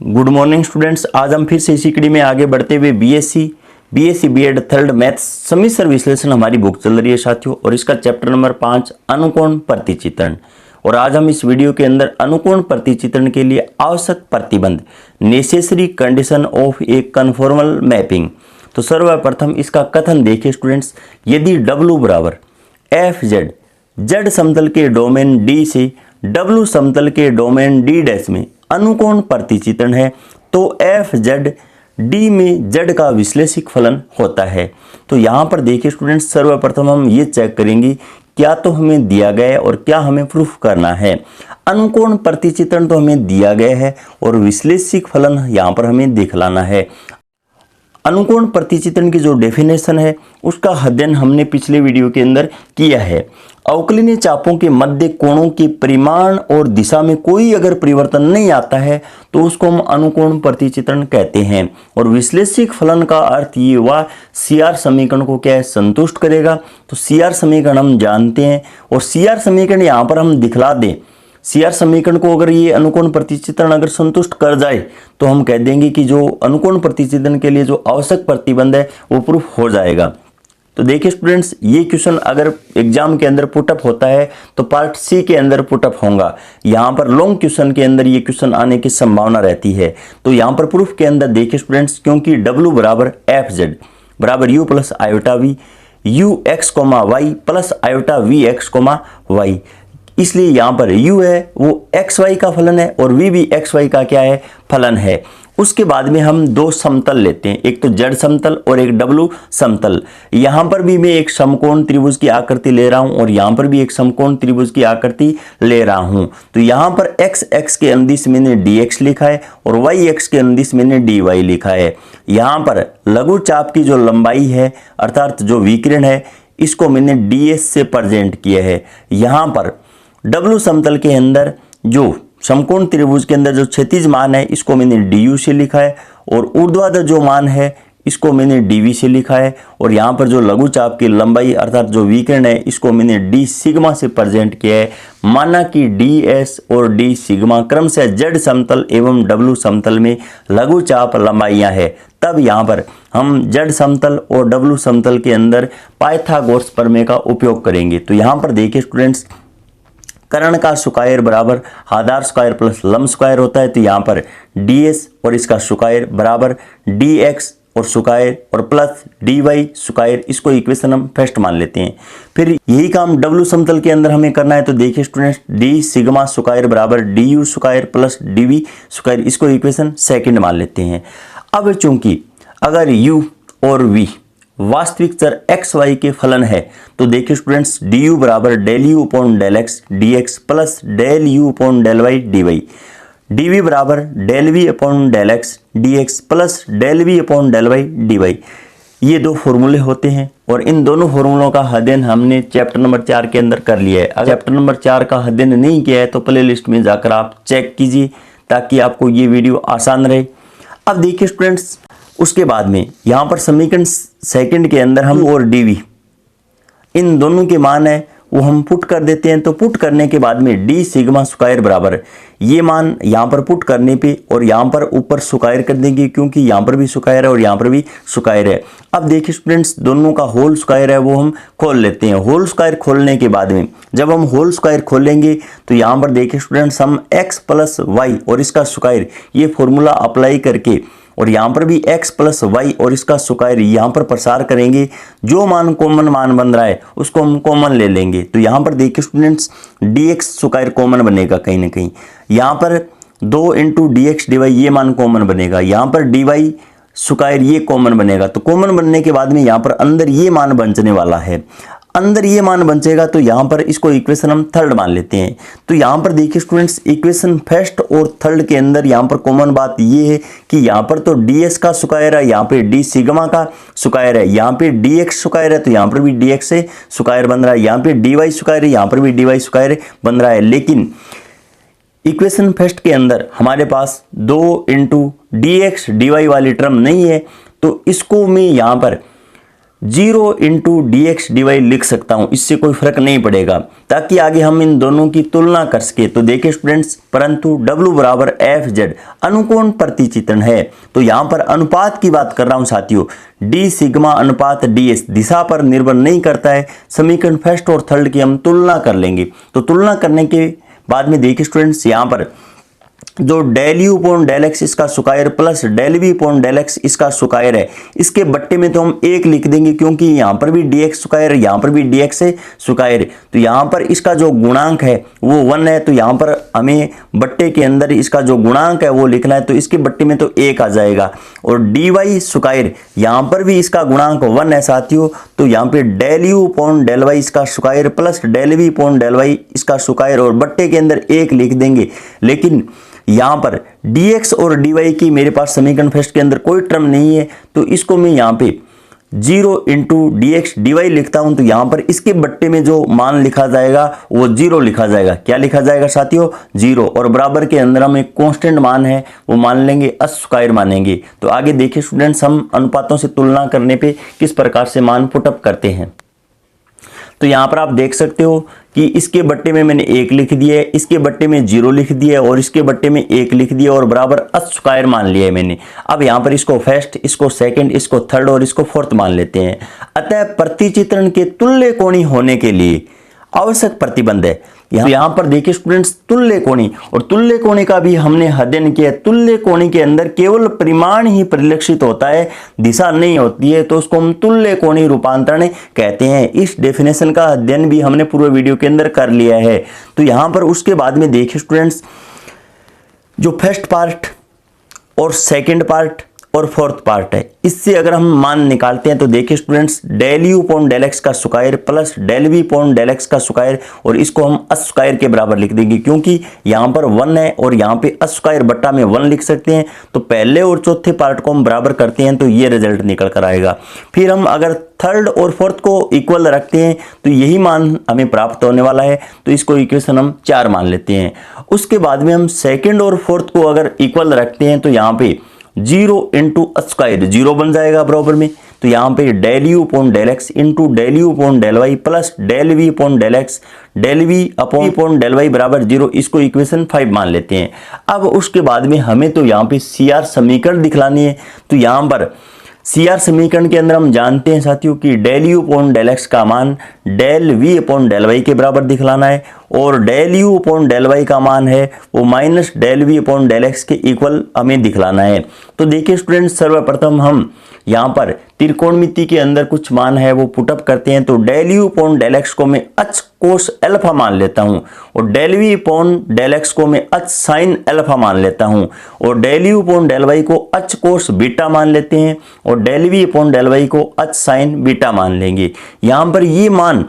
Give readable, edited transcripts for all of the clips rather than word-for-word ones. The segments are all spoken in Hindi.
Good morning students. आज हम फिर से इसी कड़ी में आगे बढ़ते हुए बीएससी बीएड थर्ड मैथ्स समीसर विश्लेषण हमारी बुक चल रही है साथियों, और इसका चैप्टर नंबर 5 अनुकोण प्रतिचित्रण। और आज हम इस वीडियो के अंदर अनुकोण प्रतिचित्रण के लिए आवश्यक प्रतिबंध necessary condition of A conformal mapping. तो सर्वप्रथम इसका कथन देखिए स्टूडेंट्स। यदि W बराबर एफ जेड समतल के डोमेन D से W समतल के डोमेन D' में अनुकोण प्रतिचित्रण है तो एफ जेड डी में जेड का विश्लेषिक फलन होता है। तो यहाँ पर देखिए स्टूडेंट्स, सर्वप्रथम हम ये चेक करेंगे क्या तो हमें दिया गया है और क्या हमें प्रूफ करना है। अनुकोण प्रतिचित्रण तो हमें दिया गया है और विश्लेषिक फलन यहाँ पर हमें दिखलाना है। अनुकोण प्रतिचित्रण की जो डेफिनेशन है उसका अध्ययन हमने पिछले वीडियो के अंदर किया है। अवकलनीय चापों के मध्य कोणों के परिमाण और दिशा में कोई अगर परिवर्तन नहीं आता है तो उसको हम अनुकोण प्रतिचित्रण कहते हैं। और विश्लेषिक फलन का अर्थ ये हुआ CR समीकरण को क्या है, संतुष्ट करेगा। तो CR समीकरण हम जानते हैं और CR समीकरण यहाँ पर हम दिखला दें। CR समीकरण को अगर ये अनुकोण प्रतिचित्रण अगर संतुष्ट कर जाए तो हम कह देंगे कि जो अनुकोण प्रतिचित्रण के लिए जो आवश्यक प्रतिबंध है वो प्रूफ हो जाएगा। तो देखिए स्टूडेंट्स, ये क्वेश्चन अगर एग्जाम के अंदर पुटअप होता है तो पार्ट C के अंदर पुटअप होगा। यहाँ पर लॉन्ग क्वेश्चन के अंदर ये क्वेश्चन आने की संभावना रहती है। तो यहाँ पर प्रूफ के अंदर देखिए स्टूडेंट्स, क्योंकि W बराबर एफ जेड बराबर U plus iota V U x comma y plus iota V x comma y, इसलिए यहाँ पर U है वो XY का फलन है और V भी XY का क्या है, फलन है। उसके बाद में हम दो समतल लेते हैं, एक तो Z समतल और एक W समतल। यहाँ पर भी मैं एक समकोण त्रिभुज की आकृति ले रहा हूँ और यहाँ पर भी एक समकोण त्रिभुज की आकृति ले रहा हूँ। तो यहाँ पर x के अनुदिश मैंने dx लिखा है और y के अनुदिश मैंने dy लिखा है। यहाँ पर लघु चाप की जो लंबाई है अर्थात जो विकिरण है इसको मैंने ds से प्रेजेंट किया है। यहाँ पर W समतल के अंदर जो समकोण त्रिभुज के अंदर जो क्षैतिज मान है इसको मैंने du से लिखा है और ऊर्ध्वाधर जो मान है इसको मैंने dv से लिखा है। और यहाँ पर जो लघु चाप की लंबाई अर्थात जो विकिरण है इसको मैंने d सिग्मा से प्रेजेंट किया है। माना कि ds और d सिग्मा क्रमशः z समतल एवं W समतल में लघु चाप लंबाइयाँ है। तब यहाँ पर हम z समतल और W समतल के अंदर पाइथागोरस प्रमेय का उपयोग करेंगे। तो यहाँ पर देखिए स्टूडेंट्स, कर्ण का स्क्वायर बराबर आधार स्क्वायर प्लस लंब स्क्वायर होता है। तो यहाँ पर ds और इसका स्क्वायर बराबर dx और स्क्वायर और प्लस dy स्क्वायर, इसको इक्वेशन हम फर्स्ट मान लेते हैं। फिर यही काम W समतल के अंदर हमें करना है। तो देखिए स्टूडेंट्स, d सिग्मा स्क्वायर बराबर du square plus dv square, इसको इक्वेशन सेकंड मान लेते हैं। अब चूंकि अगर u और v वास्तविक चर x y के फलन है तो देखिए स्टूडेंट्स, du बराबर del you upon del x dx plus del you upon del y dy, dv बराबर del v upon del x dx plus del v upon del y dy। ये दो फॉर्मूले होते हैं और इन दोनों फॉर्मूलों का अध्ययन हमने चैप्टर नंबर 4 के अंदर कर लिया है। अगर चैप्टर नंबर 4 का अध्ययन नहीं किया है तो प्ले लिस्ट में जाकर आप चेक कीजिए ताकि आपको ये वीडियो आसान रहे। अब देखिए स्टूडेंट्स, उसके बाद में यहाँ पर समीकरण सेकंड के अंदर हम और dv इन दोनों के मान है वो हम पुट कर देते हैं। तो पुट करने के बाद में d सिग्मा स्क्वायर बराबर ये मान यहाँ पर पुट करने पे और यहाँ पर ऊपर स्क्वायर कर देंगे क्योंकि यहाँ पर भी स्क्वायर है और यहाँ पर भी स्क्वायर है। अब देखिए स्टूडेंट्स, दोनों का होल स्क्वायर है वो हम खोल लेते हैं। होल स्क्वायर खोलने के बाद में जब हम होल स्क्वायर खोलेंगे तो यहाँ पर देखिए स्टूडेंट्स, हम x प्लस वाई और इसका स्क्वायर ये फॉर्मूला अप्लाई करके और यहाँ पर भी x प्लस वाई और इसका स्क्वायर यहाँ पर प्रसार करेंगे। जो मान कॉमन मान बन रहा है उसको हम कॉमन ले लेंगे। तो यहाँ पर देखिए स्टूडेंट्स, dx स्क्वायर कॉमन बनेगा कहीं ना कहीं। यहाँ पर 2 इंटू dx dy ये मान कॉमन बनेगा। यहाँ पर dy स्क्वायर ये कॉमन बनेगा। तो कॉमन बनने के बाद में यहाँ पर अंदर ये मान बचने वाला है, अंदर ये मान बचेगा। तो यहाँ पर इसको इक्वेशन हम थर्ड मान लेते हैं। तो यहाँ पर देखिए स्टूडेंट्स, इक्वेशन फर्स्ट और थर्ड के अंदर यहाँ पर कॉमन बात ये है कि यहाँ पर तो ds का स्क्वायर है, यहाँ पे d सिग्मा का स्क्वायर है, यहाँ पे dx स्क्वायर है तो यहाँ पर भी dx से स्क्वायर बन रहा है, यहाँ पे dy स्क्वायर है, यहाँ पर भी dy स्क्वायर बन रहा है। लेकिन इक्वेशन फर्स्ट के अंदर हमारे पास 2 इंटू dx dy वाली टर्म नहीं है। तो इसको मैं यहाँ पर 0 into d x d y लिख सकता हूं, इससे कोई फर्क नहीं पड़ेगा, ताकि आगे हम इन दोनों की तुलना कर सके। तो देखिए स्टूडेंट्स, परंतु W बराबर एफ जेड अनुकोण प्रतिचित्रण है, तो यहां पर अनुपात की बात कर रहा हूं साथियों। डी सिग्मा अनुपात डी एस दिशा पर निर्भर नहीं करता है। समीकरण फर्स्ट और थर्ड की हम तुलना कर लेंगे। तो तुलना करने के बाद में देखिए स्टूडेंट्स, यहां पर जो del you upon del X इसका square plus del we upon del X इसका स्क्वायर है, इसके बट्टे में तो हम 1 लिख देंगे, क्योंकि यहां पर भी डी एक्स स्क्वायर है, यहां पर भी डी एक्स है स्क्वायर। तो यहां पर इसका जो गुणांक है वो 1 है, तो यहां पर हमें बट्टे के अंदर इसका जो गुणांक है वो लिखना है, तो इसके बट्टे में तो 1 आ जाएगा। और डी वाई स्क्वायर, यहां पर भी इसका गुणांक 1 है साथियों, तो यहां पे del you upon del Y इसका square plus del we upon del Y इसका स्क्वायर, और बट्टे के अंदर 1 लिख देंगे। लेकिन यहां पर dx और dy की मेरे पास समीकरण फर्स्ट के अंदर कोई टर्म नहीं है, तो इसको मैं यहां पे 0 into d x d y लिखता हूं। तो यहां पर इसके बट्टे में जो मान लिखा जाएगा वो 0 लिखा जाएगा। क्या लिखा जाएगा साथियों? 0। और बराबर के अंदर हम एक कांस्टेंट मान है वो मान लेंगे, स्क्वायर मानेंगे। तो आगे देखिए स्टूडेंट्स, हम अनुपातों से तुलना करने पे किस प्रकार से मान पुटअप करते हैं। तो यहां पर आप देख सकते हो कि इसके बट्टे में मैंने 1 लिख दिया है, इसके बट्टे में 0 लिख दिया है, और इसके बट्टे में 1 लिख दिया और बराबर स्क्वायर मान लिया है मैंने। अब यहां पर इसको फर्स्ट, इसको सेकंड, इसको थर्ड और इसको फोर्थ मान लेते हैं। अतः प्रतिचित्रण के तुल्य कोणी होने के लिए आवश्यक प्रतिबंध है। यहां पर देखिए स्टूडेंट्स, तुल्य कोणी, और तुल्य कोणी का भी हमने अध्ययन किया। तुल्य कोणी के अंदर केवल परिमाण ही परिलक्षित होता है, दिशा नहीं होती है, तो उसको हम तुल्य कोणी रूपांतरण कहते हैं। इस डेफिनेशन का अध्ययन भी हमने पूर्व वीडियो के अंदर कर लिया है। तो यहां पर उसके बाद में देखिए स्टूडेंट्स, जो फर्स्ट पार्ट और सेकेंड पार्ट और फोर्थ पार्ट है, इससे अगर हम मान निकालते हैं तो देखिए students, del you upon del x का square plus del we upon del x का स्क्वायर, और इसको हम स्क्वायर के बराबर लिख देंगे, क्योंकि यहां पर 1 है और यहां पे स्क्वायर बट्टा में 1 लिख सकते हैं। तो पहले और चौथे पार्ट को हम बराबर करते हैं तो ये रिजल्ट निकल कर आएगा। फिर हम अगर थर्ड और फोर्थ को इक्वल रखते हैं तो यही मान हमें प्राप्त होने वाला है, तो इसको इक्वेशन हम 4 मान लेते हैं। उसके बाद में हम सेकेंड और फोर्थ को अगर इक्वल रखते हैं तो यहाँ पे 0 इंटू स्क्वायर 0 बन जाएगा बराबर में। तो यहाँ पे del you upon del x into del you upon del y plus del we upon del x del we upon del Y बराबर 0, इसको इक्वेशन 5 मान लेते हैं। अब उसके बाद में हमें तो यहाँ पे CR समीकरण दिखलानी है। तो यहाँ पर CR समीकरण के अंदर हम जानते हैं साथियों कि del you upon del x का मान del we upon del y के बराबर दिखलाना है, और del you upon del y का मान है वो minus del we upon del x के इक्वल हमें दिखलाना है। तो देखिए स्टूडेंट्स, सर्वप्रथम हम यहाँ पर त्रिकोणमिति के अंदर कुछ मान है वो पुटअप करते हैं। तो del you upon del x को मैं अच कोस अल्फा मान लेता हूँ, और del we upon del x को मैं अच साइन अल्फा मान लेता हूँ, और del you upon del y को अच कोस बीटा मान लेते हैं, और del we upon del y को अच साइन बीटा मान लेंगे। यहाँ पर ये मान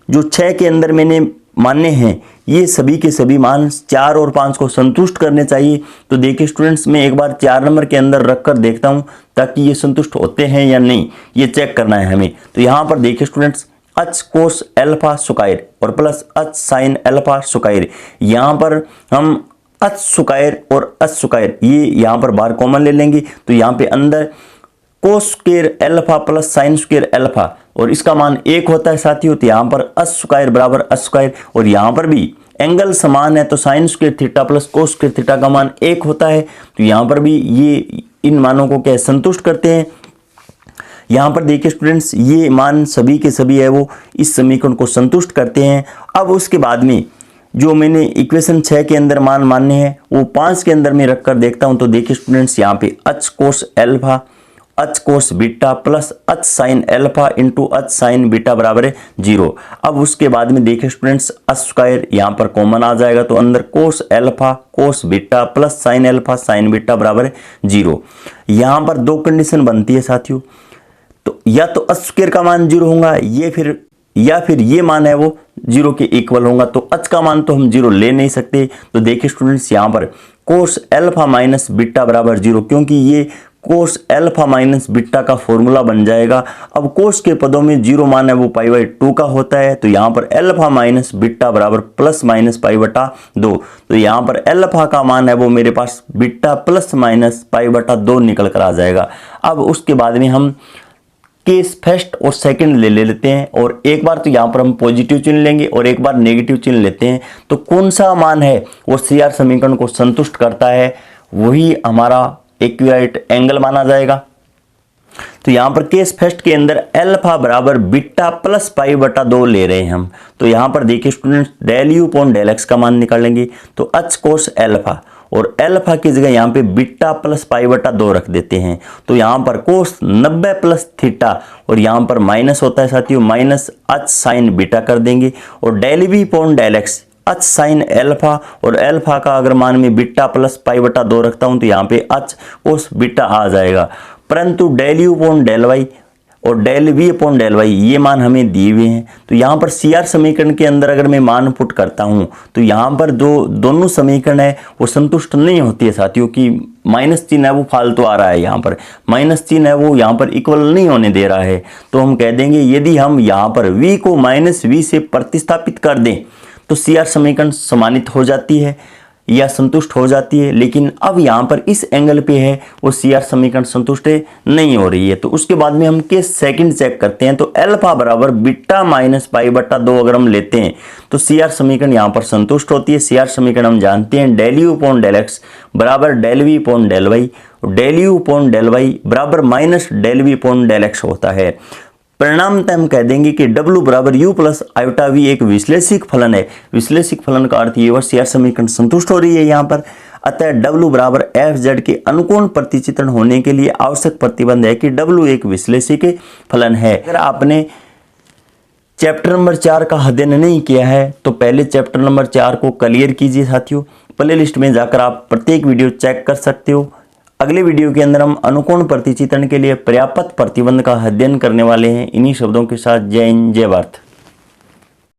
जो 6 के अंदर मैंने मानने हैं, ये सभी के सभी मान 4 और 5 को संतुष्ट करने चाहिए। तो देखिए स्टूडेंट्स, मैं एक बार 4 नंबर के अंदर रखकर देखता हूं ताकि ये संतुष्ट होते हैं या नहीं, ये चेक करना है हमें। तो यहाँ पर देखिए स्टूडेंट्स, अच कोस अल्फा स्क्वायर और प्लस अच साइन अल्फा स्क्वायर, यहाँ पर हम अच स्क्वायर और अच स्क्वायर ये यहाँ पर बाहर कॉमन ले लेंगे। तो यहाँ पे अंदर cos square alpha plus sine square alpha, और इसका मान 1 होता है साथियों। तो यहाँ पर अस स्क्वायर बराबर अस स्क्वायर, और यहाँ पर भी एंगल समान है तो sine square theta plus cos square theta का मान 1 होता है। तो यहाँ पर भी ये इन मानों को क्या संतुष्ट करते हैं। यहाँ पर देखिए स्टूडेंट्स, ये मान सभी के सभी है वो इस समीकरण को संतुष्ट करते हैं। अब उसके बाद में जो मैंने इक्वेशन 6 के अंदर मान मानने हैं वो 5 के अंदर में रखकर देखता हूँ। तो देखिए स्टूडेंट्स, यहाँ पे अच कोस अल्फा अच कोस बीटा प्लस अच साइन अल्फा इंटू अच साइन बीटा बराबर है 0। अब उसके बाद में देखिए स्टूडेंट्स, अच स्क्वायर यहाँ पर कॉमन आ जाएगा, तो अंदर cos alpha cos beta plus sine alpha sign beta बराबर है 0। यहाँ पर 2 कंडीशन बनती है साथियों, तो या तो अच स्क्वायर का मान 0 होगा, या फिर ये मान है वो 0 के इक्वल होगा। तो अच का मान तो हम 0 ले नहीं सकते। तो देखिए स्टूडेंट्स, यहाँ पर कोस अल्फा माइनस बीटा बराबर 0, क्योंकि ये कोस अल्फा माइनस बीटा का फॉर्मूला बन जाएगा। अब कोस के पदों में 0 मान है वो π/2 का होता है। तो यहाँ पर अल्फा माइनस बीटा बराबर प्लस माइनस π/2। तो यहाँ पर अल्फा का मान है वो मेरे पास बीटा प्लस माइनस π/2 निकल कर आ जाएगा। अब उसके बाद में हम केस फर्स्ट और सेकंड ले लेते हैं, और एक बार तो यहाँ पर हम पॉजिटिव चुन लेंगे और एक बार नेगेटिव चुन लेते हैं। तो कौन सा मान है वो CR समीकरण को संतुष्ट करता है, वही हमारा इक्विवेलेंट एंगल माना जाएगा। तो यहाँ पर केस फर्स्ट के अंदर अल्फा बराबर बीटा प्लस पाई बटा 2 ले रहे हैं हम। तो यहाँ पर देखिए students, del you upon del x का मान निकालेंगे। तो एच कोस अल्फा, और अल्फा की जगह यहाँ पे बीटा प्लस पाई बटा 2 रख देते हैं। तो यहाँ पर कोस 90 प्लस थीटा, और यहाँ पर माइनस होता है साथियों, माइनस एच साइन बीटा कर देंगे। और del we upon del x h sine alpha, और अल्फा का अगर मान में बीटा प्लस पाई बटा 2 रखता हूँ तो यहाँ पे एच कोस बीटा आ जाएगा। परंतु del you upon del Y और del we upon del Y ये मान हमें दिए हुए हैं। तो यहाँ पर CR समीकरण के अंदर अगर मैं मान पुट करता हूँ तो यहाँ पर जो दोनों समीकरण है वो संतुष्ट नहीं होती है साथियों, की माइनस चिन्ह है वो फालतू आ रहा है, यहाँ पर माइनस चिन्ह है वो यहाँ पर इक्वल नहीं होने दे रहा है। तो हम कह देंगे यदि हम यहाँ पर v को माइनस वी से प्रतिस्थापित कर दें तो CR समीकरण समानित हो जाती है या संतुष्ट हो जाती है। लेकिन अब यहाँ पर इस एंगल पे है वो CR समीकरण संतुष्ट नहीं हो रही है। तो उसके बाद में हम केस सेकंड चेक करते हैं। तो अल्फा बराबर बीटा माइनस पाई बटा 2 अगर हम लेते हैं तो CR समीकरण यहाँ पर संतुष्ट होती है। CR समीकरण हम जानते हैं, del you upon del X बराबर del we upon del Y, del you upon del Y बराबर minus del we upon del X होता है। परिणामतः हम कह देंगे कि W बराबर U प्लस आयोटा V एक विश्लेषिक फलन है। विश्लेषिक फलन का अर्थ ये हुआ CR समीकरण संतुष्ट हो रही है यहाँ पर। अतः W बराबर FZ के अनुकोण प्रतिचित्रण होने के लिए आवश्यक प्रतिबंध है कि W एक विश्लेषिक फलन है। अगर आपने चैप्टर नंबर 4 का अध्ययन नहीं किया है तो पहले चैप्टर नंबर 4 को क्लियर कीजिए साथियों। प्ले लिस्ट में जाकर आप प्रत्येक वीडियो चेक कर सकते हो। अगले वीडियो के अंदर हम अनुकोण प्रतिचित्रण के लिए पर्याप्त प्रतिबंध का अध्ययन करने वाले हैं। इन्हीं शब्दों के साथ जय हिंद, जय भारत।